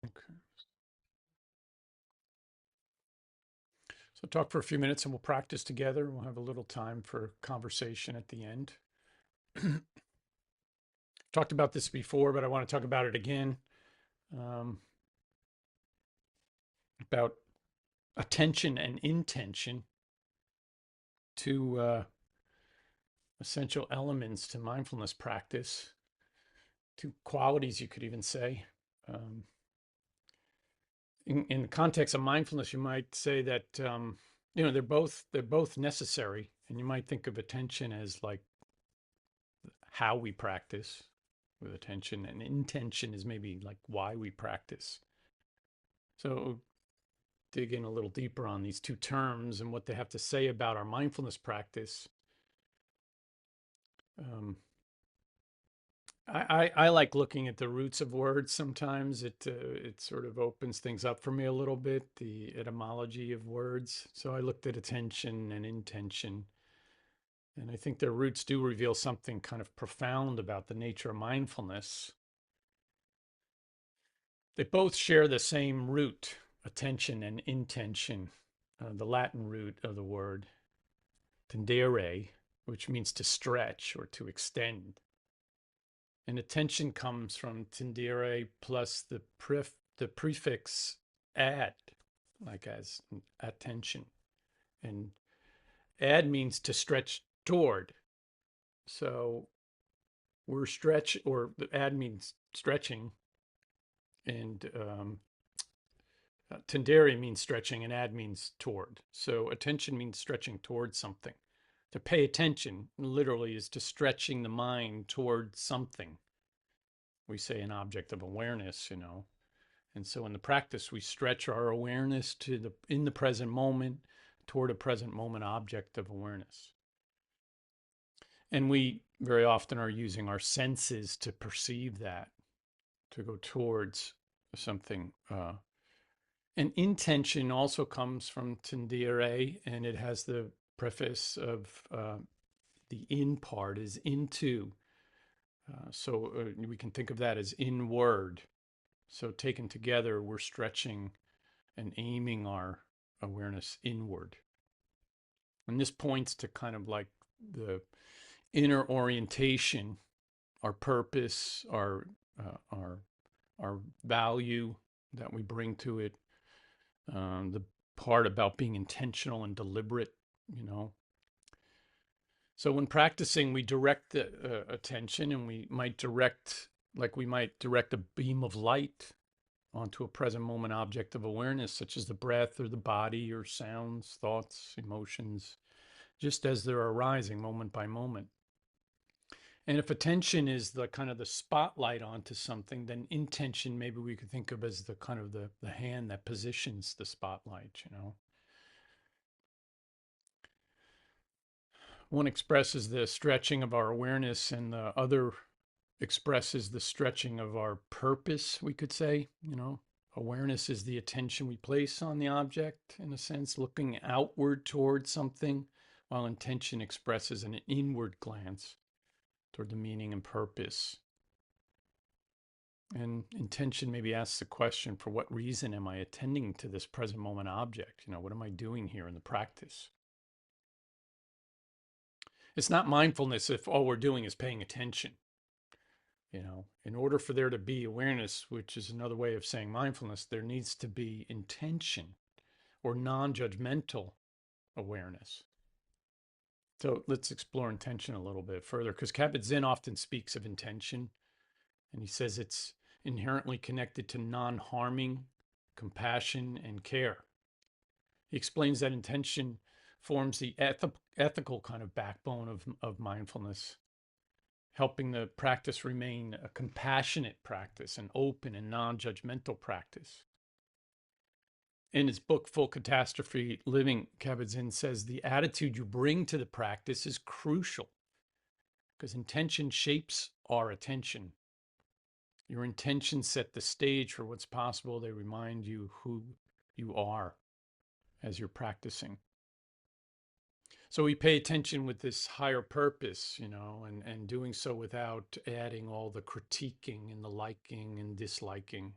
Okay. So talk for a few minutes and we'll practice together. We'll have a little time for conversation at the end. Talked about this before, but I want to talk about it again. Um, about attention and intention, two essential elements to mindfulness practice, two qualities you could even say. Um, in the context of mindfulness, you might say that they're both necessary, and you might think of attention as like how we practice with attention, and intention is maybe like why we practice. So dig in a little deeper on these two terms and what they have to say about our mindfulness practice. Um, I like looking at the roots of words. Sometimes it sort of opens things up for me a little bit, the etymology of words. So I looked at attention and intention, and I think their roots do reveal something kind of profound about the nature of mindfulness. They both share the same root, attention and intention, the Latin root of the word tendere, which means to stretch or to extend. And attention comes from tendere plus the prefix ad, like as attention. And ad means to stretch toward. So we're stretch, or the ad means stretching, and tendere means stretching, and ad means toward. So attention means stretching towards something. To pay attention literally is to stretching the mind toward something. We say an object of awareness. And so in the practice, we stretch our awareness to the in the present moment toward a present moment object of awareness. And we very often are using our senses to perceive that, to go towards something. And intention also comes from tendere, and it has the preface of the in part is into. So we can think of that as inward. So taken together, we're stretching and aiming our awareness inward. And this points to kind of like the inner orientation, our purpose, our value that we bring to it. The part about being intentional and deliberate. So when practicing, we direct the attention, and we might direct, like we might direct a beam of light onto a present moment object of awareness, such as the breath or the body or sounds, thoughts, emotions, just as they're arising moment by moment. And if attention is the kind of the spotlight onto something, then intention maybe we could think of as the kind of the hand that positions the spotlight. One expresses the stretching of our awareness, and the other expresses the stretching of our purpose, we could say. Awareness is the attention we place on the object, in a sense, looking outward towards something, while intention expresses an inward glance toward the meaning and purpose. And intention maybe asks the question, for what reason am I attending to this present moment object? What am I doing here in the practice? It's not mindfulness if all we're doing is paying attention. In order for there to be awareness, which is another way of saying mindfulness, there needs to be intention or non-judgmental awareness. So let's explore intention a little bit further, because Kabat-Zinn often speaks of intention, and he says it's inherently connected to non-harming, compassion, and care. He explains that intention forms the ethical kind of backbone of mindfulness, helping the practice remain a compassionate practice, an open and non-judgmental practice. In his book, Full Catastrophe Living, Kabat-Zinn says the attitude you bring to the practice is crucial, because intention shapes our attention. Your intentions set the stage for what's possible. They remind you who you are as you're practicing. So we pay attention with this higher purpose, and doing so without adding all the critiquing and the liking and disliking.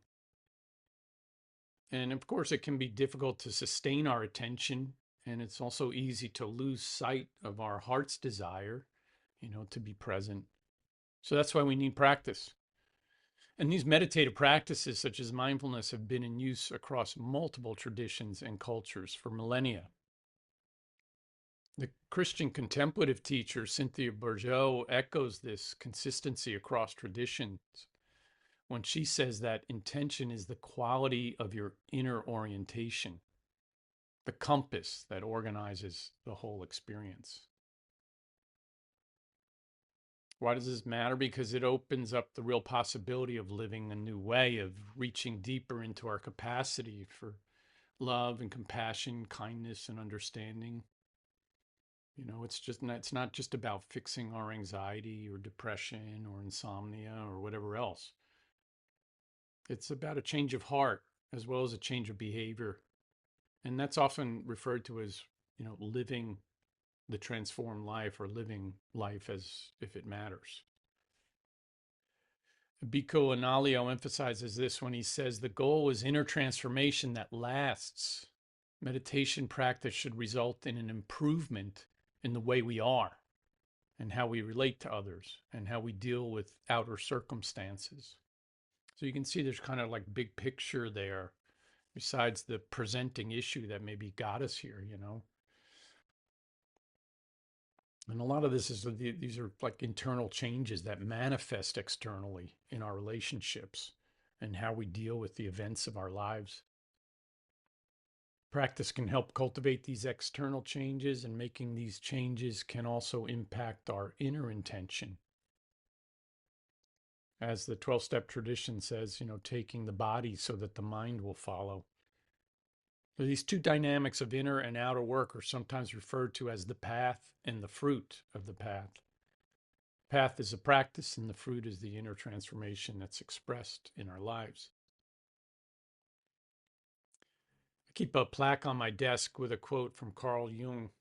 And of course, it can be difficult to sustain our attention. And it's also easy to lose sight of our heart's desire, to be present. So that's why we need practice. And these meditative practices, such as mindfulness, have been in use across multiple traditions and cultures for millennia. The Christian contemplative teacher, Cynthia Bourgeault, echoes this consistency across traditions when she says that intention is the quality of your inner orientation, the compass that organizes the whole experience. Why does this matter? Because it opens up the real possibility of living a new way, of reaching deeper into our capacity for love and compassion, kindness and understanding. It's not just about fixing our anxiety or depression or insomnia or whatever else. It's about a change of heart as well as a change of behavior. And that's often referred to as, living the transformed life or living life as if it matters. Biko Analio emphasizes this when he says the goal is inner transformation that lasts. Meditation practice should result in an improvement in the way we are and how we relate to others and how we deal with outer circumstances. So you can see there's kind of like big picture there, besides the presenting issue that maybe got us here, And a lot of this is these are like internal changes that manifest externally in our relationships and how we deal with the events of our lives. Practice can help cultivate these external changes, and making these changes can also impact our inner intention. As the 12-step tradition says, taking the body so that the mind will follow. So these two dynamics of inner and outer work are sometimes referred to as the path and the fruit of the path. Path is a practice, and the fruit is the inner transformation that's expressed in our lives. I keep a plaque on my desk with a quote from Carl Jung.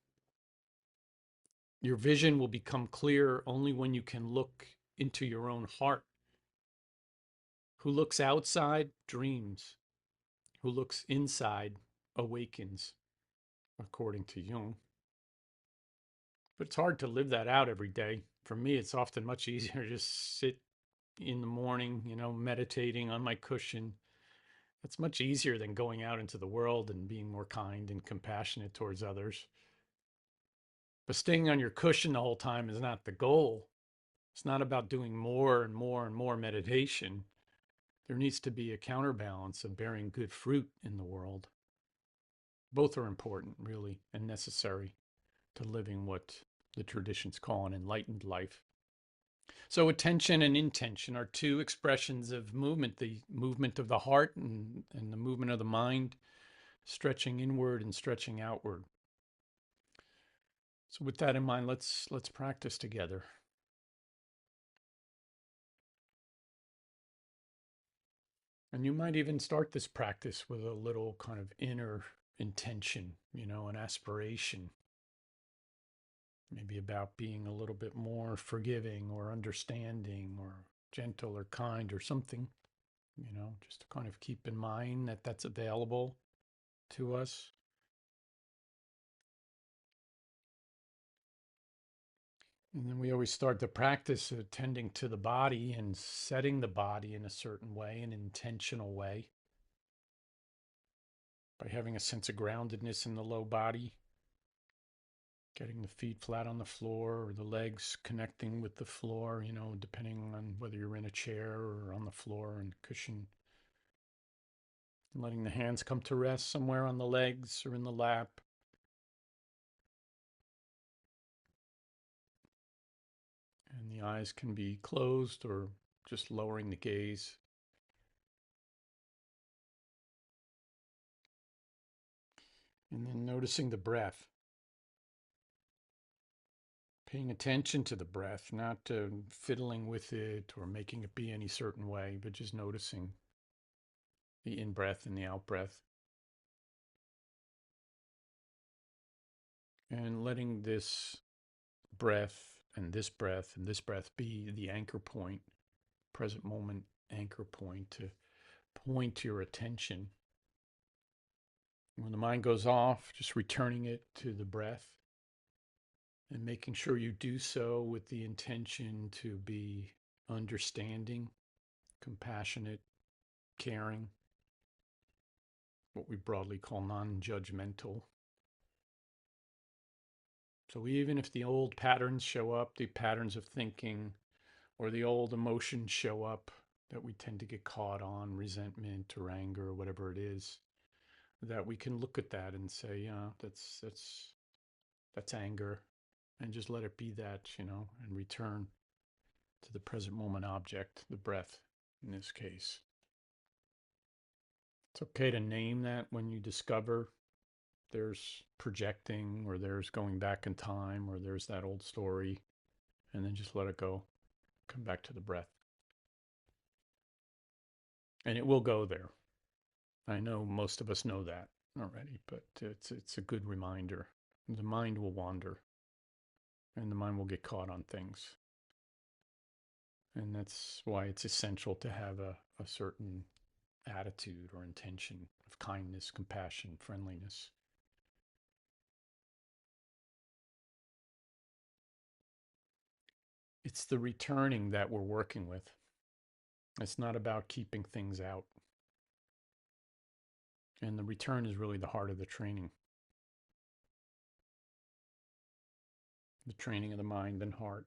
Your vision will become clear only when you can look into your own heart. Who looks outside dreams. Who looks inside awakens, according to Jung. But it's hard to live that out every day. For me, it's often much easier to just sit in the morning, meditating on my cushion. It's much easier than going out into the world and being more kind and compassionate towards others. But staying on your cushion the whole time is not the goal. It's not about doing more and more and more meditation. There needs to be a counterbalance of bearing good fruit in the world. Both are important, really, and necessary to living what the traditions call an enlightened life. So attention and intention are two expressions of movement, the movement of the heart and the movement of the mind, stretching inward and stretching outward. So with that in mind, let's practice together. And you might even start this practice with a little kind of inner intention, an aspiration. Maybe about being a little bit more forgiving or understanding or gentle or kind or something, just to kind of keep in mind that that's available to us. And then we always start the practice of tending to the body and setting the body in a certain way, an intentional way, by having a sense of groundedness in the low body, getting the feet flat on the floor or the legs connecting with the floor, depending on whether you're in a chair or on the floor and cushion. And letting the hands come to rest somewhere on the legs or in the lap. And the eyes can be closed or just lowering the gaze. And then noticing the breath. Paying attention to the breath, not fiddling with it or making it be any certain way, but just noticing the in-breath and the out-breath. And letting this breath and this breath and this breath be the anchor point, present moment anchor point to point your attention When the mind goes off, just returning it to the breath and making sure you do so with the intention to be understanding, compassionate, caring, what we broadly call non-judgmental. So even if the old patterns show up, the patterns of thinking, or the old emotions show up that we tend to get caught on, resentment or anger or whatever it is, that we can look at that and say, yeah, that's anger, and just let it be that, and return to the present moment object, the breath in this case. It's okay to name that when you discover there's projecting, or there's going back in time, or there's that old story, and then just let it go. Come back to the breath. And it will go there. I know most of us know that already, but it's a good reminder. The mind will wander, and the mind will get caught on things. And that's why it's essential to have a certain attitude or intention of kindness, compassion, friendliness. It's the returning that we're working with. It's not about keeping things out. And the return is really the heart of the training of the mind and heart.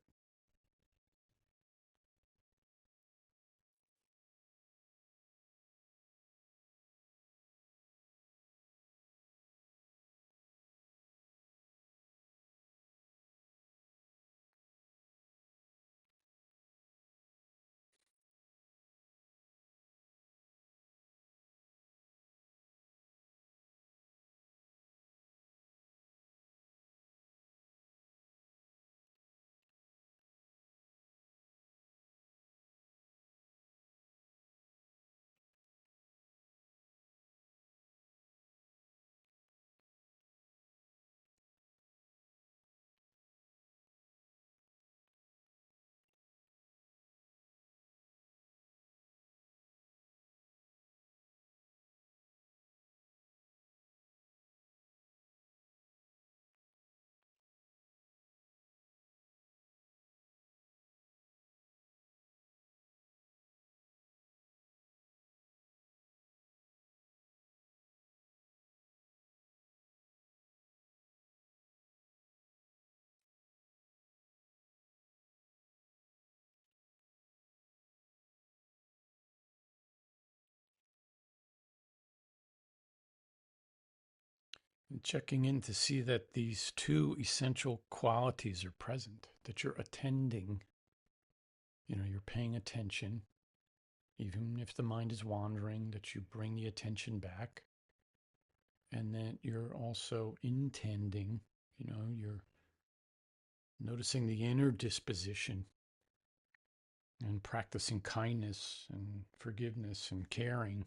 And checking in to see that these two essential qualities are present, that you're attending, you're paying attention, even if the mind is wandering, that you bring the attention back, and that you're also intending, you're noticing the inner disposition and practicing kindness and forgiveness and caring,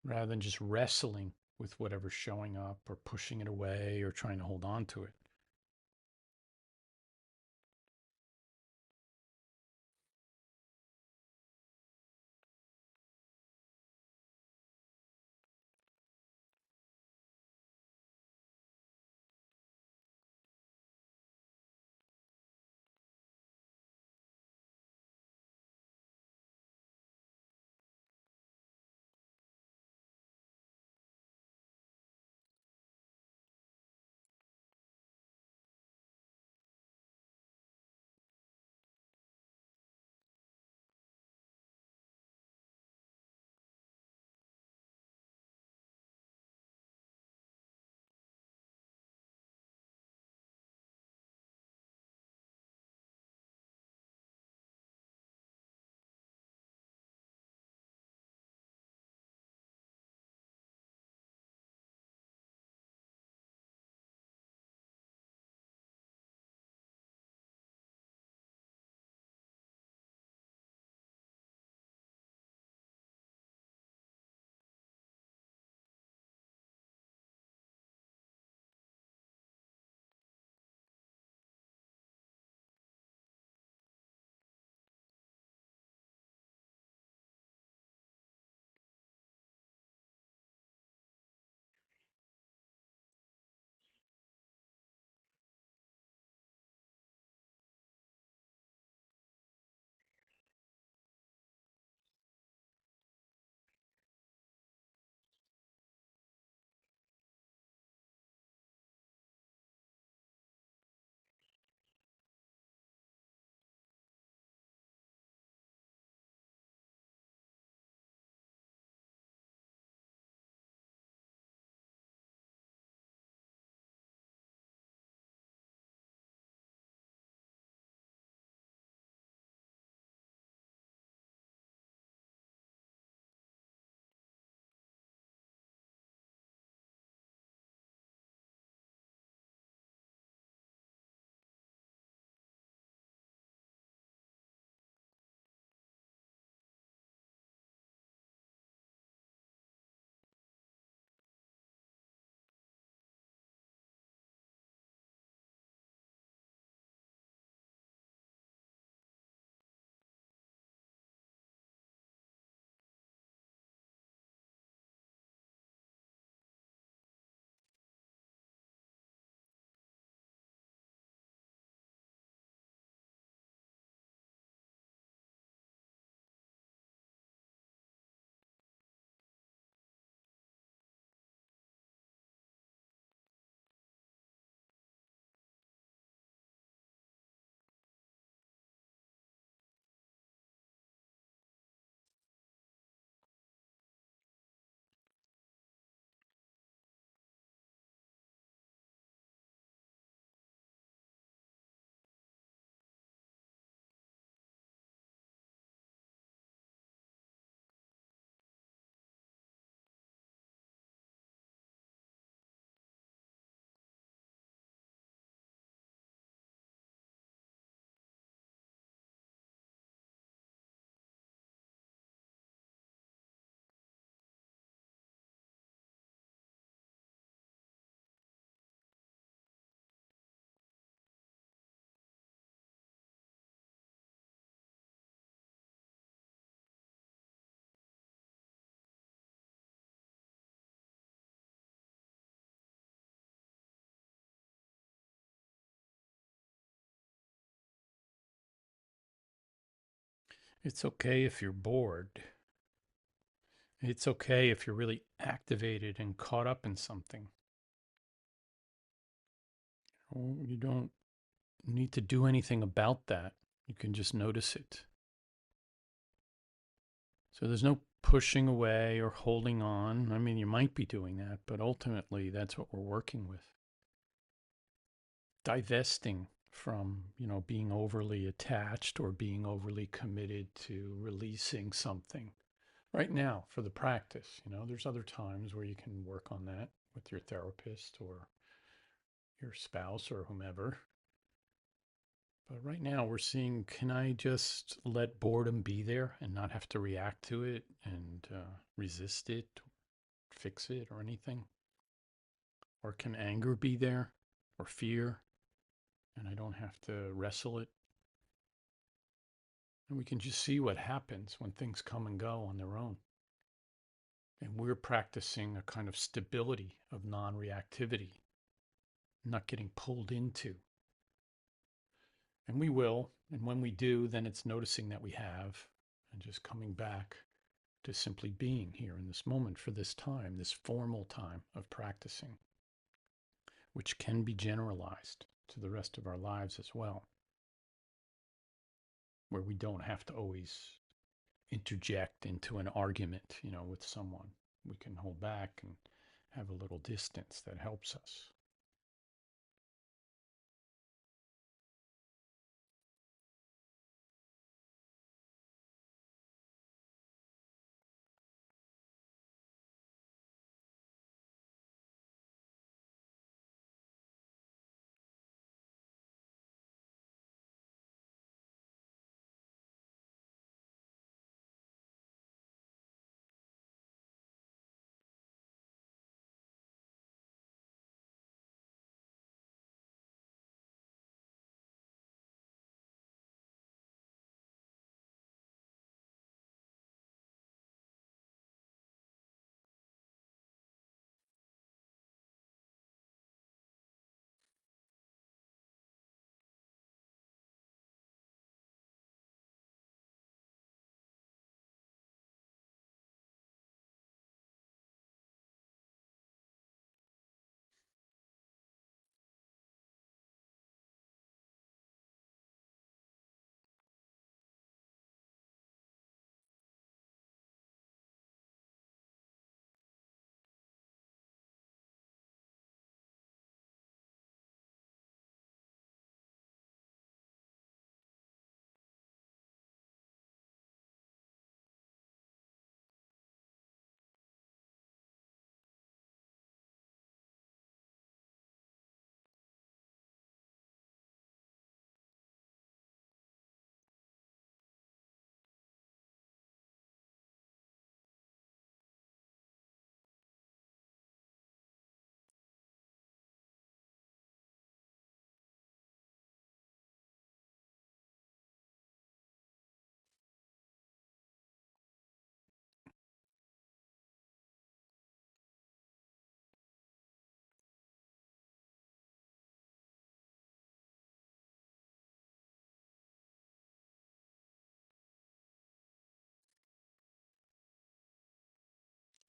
rather than just wrestling with whatever's showing up or pushing it away or trying to hold on to it. It's okay if you're bored. It's okay if you're really activated and caught up in something. You don't need to do anything about that. You can just notice it. So there's no pushing away or holding on. I mean, you might be doing that, but ultimately that's what we're working with. Divesting from, being overly attached or being overly committed to releasing something. Right now, for the practice, there's other times where you can work on that with your therapist or your spouse or whomever. But right now, we're seeing, can I just let boredom be there and not have to react to it and resist it, fix it, or anything? Or can anger be there or fear and I don't have to wrestle it? And we can just see what happens when things come and go on their own. And we're practicing a kind of stability of non reactivity, not getting pulled into. And we will. And when we do, then it's noticing that we have and just coming back to simply being here in this moment for this time, this formal time of practicing, which can be generalized to the rest of our lives as well, where we don't have to always interject into an argument, with someone. We can hold back and have a little distance that helps us.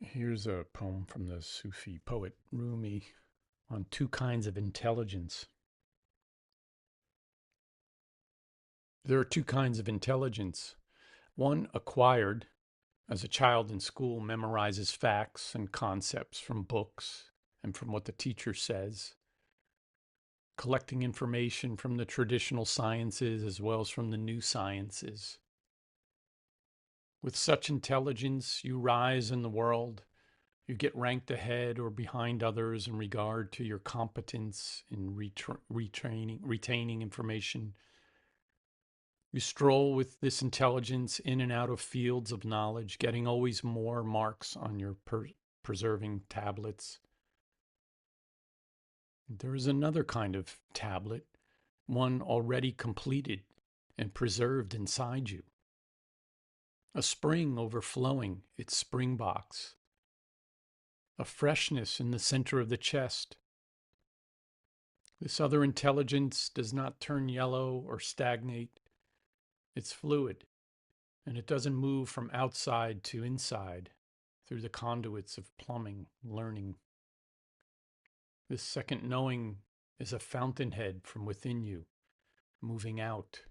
Here's a poem from the Sufi poet Rumi on two kinds of intelligence. There are two kinds of intelligence. One acquired, as a child in school memorizes facts and concepts from books and from what the teacher says, collecting information from the traditional sciences as well as from the new sciences. With such intelligence, you rise in the world. You get ranked ahead or behind others in regard to your competence in retaining information. You stroll with this intelligence in and out of fields of knowledge, getting always more marks on your preserving tablets. There is another kind of tablet, one already completed and preserved inside you. A spring overflowing its spring box. A freshness in the center of the chest. This other intelligence does not turn yellow or stagnate. It's fluid And it doesn't move from outside to inside through the conduits of plumbing, learning. This second knowing is a fountainhead from within you, moving out